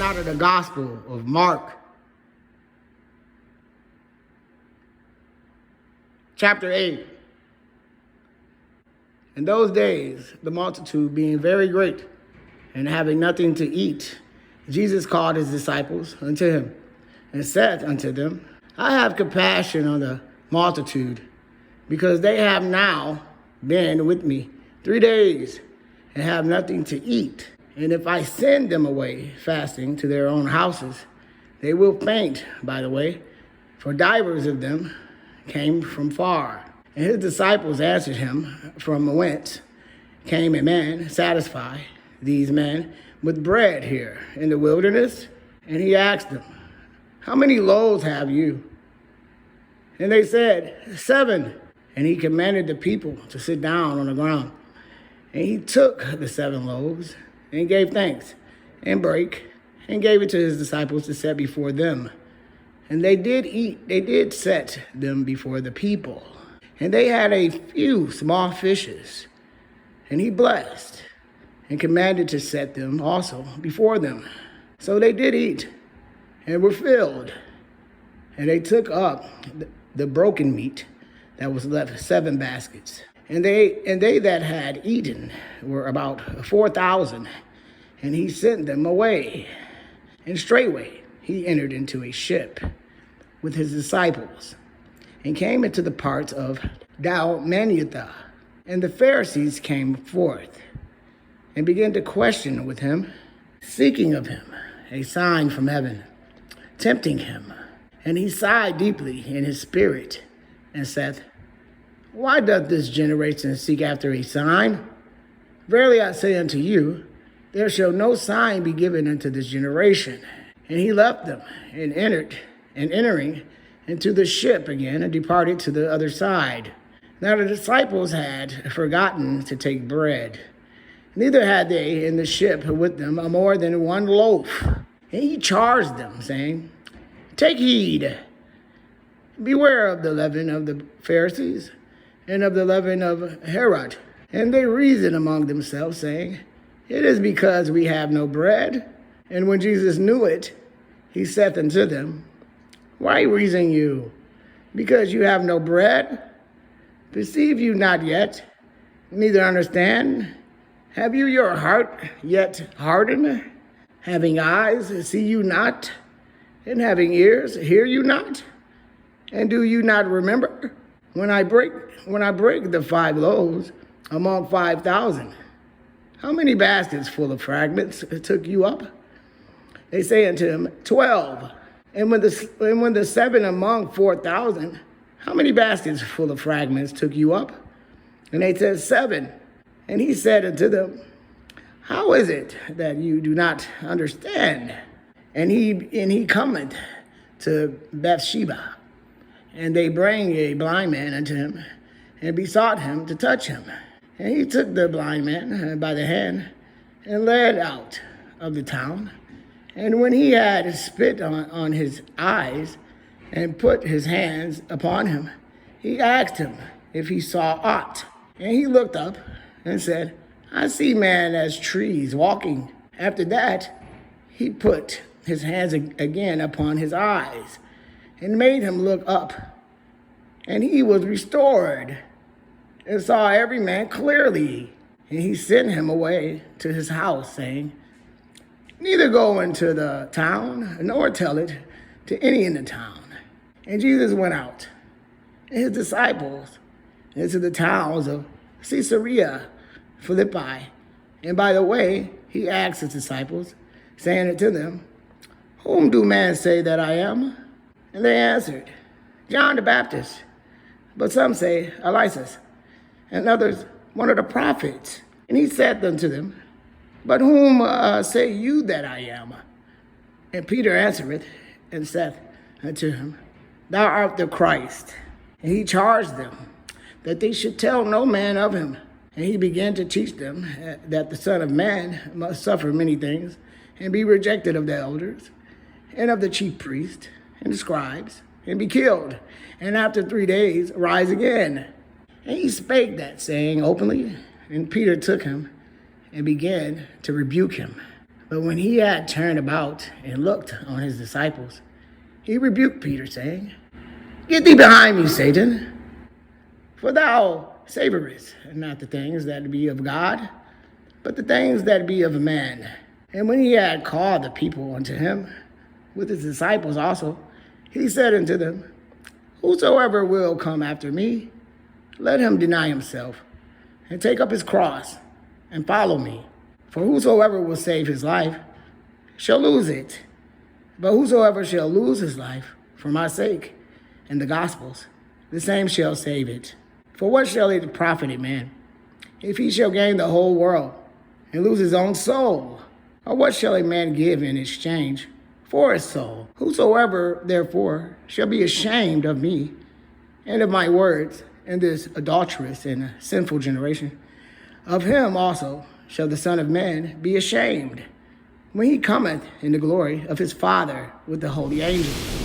out of the Gospel of Mark, chapter 8. In those days, the multitude being very great, and having nothing to eat, Jesus called his disciples unto him, and said unto them, I have compassion on the multitude, because they have now been with me 3 days, and have nothing to eat. And if I send them away fasting to their own houses, they will faint by the way, for divers of them came from far. And his disciples answered him, from whence came a man satisfy these men with bread here in the wilderness? And he asked them, how many loaves have you? And they said, 7. And he commanded the people to sit down on the ground. And he took the 7 loaves and gave thanks and brake and gave it to his disciples to set before them. And they did eat, they did set them before the people. And they had a few small fishes. And he blessed and commanded to set them also before them. So they did eat and were filled. And they took up the broken meat that was left, 7 baskets. And they that had eaten were about 4,000. And he sent them away. And straightway he entered into a ship with his disciples, and came into the parts of Dalmanutha. And the Pharisees came forth, and began to question with him, seeking of him a sign from heaven, tempting him. And he sighed deeply in his spirit, and said, why doth this generation seek after a sign? Verily I say unto you, there shall no sign be given unto this generation. And he left them, and entering into the ship again, and departed to the other side. Now the disciples had forgotten to take bread. Neither had they in the ship with them more than 1 loaf. And he charged them, saying, take heed, beware of the leaven of the Pharisees, and of the leaven of Herod. And they reasoned among themselves, saying, it is because we have no bread. And when Jesus knew it, he said unto them, why reason you, because you have no bread? Perceive you not yet, neither understand? Have you your heart yet hardened? Having eyes, see you not? And having ears, hear you not? And do you not remember when I break the 5 loaves among 5,000? How many baskets full of fragments took you up? They say unto him, 12. And when the 7 among 4,000, how many baskets full of fragments took you up? And they said, 7. And he said unto them, how is it that you do not understand? And he cometh to Bathsheba, and they bring a blind man unto him, and besought him to touch him. And he took the blind man by the hand, and led out of the town. And when he had spit on his eyes, and put his hands upon him, he asked him if he saw aught. And he looked up, and said, I see men as trees walking. After that, he put his hands again upon his eyes, and made him look up. And he was restored, and saw every man clearly. And he sent him away to his house, saying, neither go into the town, nor tell it to any in the town. And Jesus went out, and his disciples, into the towns of Caesarea Philippi. And by the way, he asked his disciples, saying unto them, whom do men say that I am? And they answered, John the Baptist, but some say Elias, and others one of the prophets. And he said unto them, but whom say you that I am? And Peter answered and said unto him, thou art the Christ. And he charged them that they should tell no man of him. And he began to teach them that the Son of Man must suffer many things, and be rejected of the elders, and of the chief priests, and the scribes, and be killed, and after 3 days rise again. And he spake that saying openly, and Peter took him, and began to rebuke him. But when he had turned about and looked on his disciples, he rebuked Peter, saying, Get thee behind me, Satan, for thou savorest not the things that be of God, but the things that be of man. And when he had called the people unto him, with his disciples also, he said unto them, Whosoever will come after me, let him deny himself, and take up his cross, and follow me. For whosoever will save his life shall lose it. But whosoever shall lose his life for my sake and the gospel's, the same shall save it. For what shall it profit a man, if he shall gain the whole world and lose his own soul? Or what shall a man give in exchange for his soul? Whosoever, therefore, shall be ashamed of me and of my words in this adulterous and sinful generation, of him also shall the Son of Man be ashamed when he cometh in the glory of his Father with the holy angels.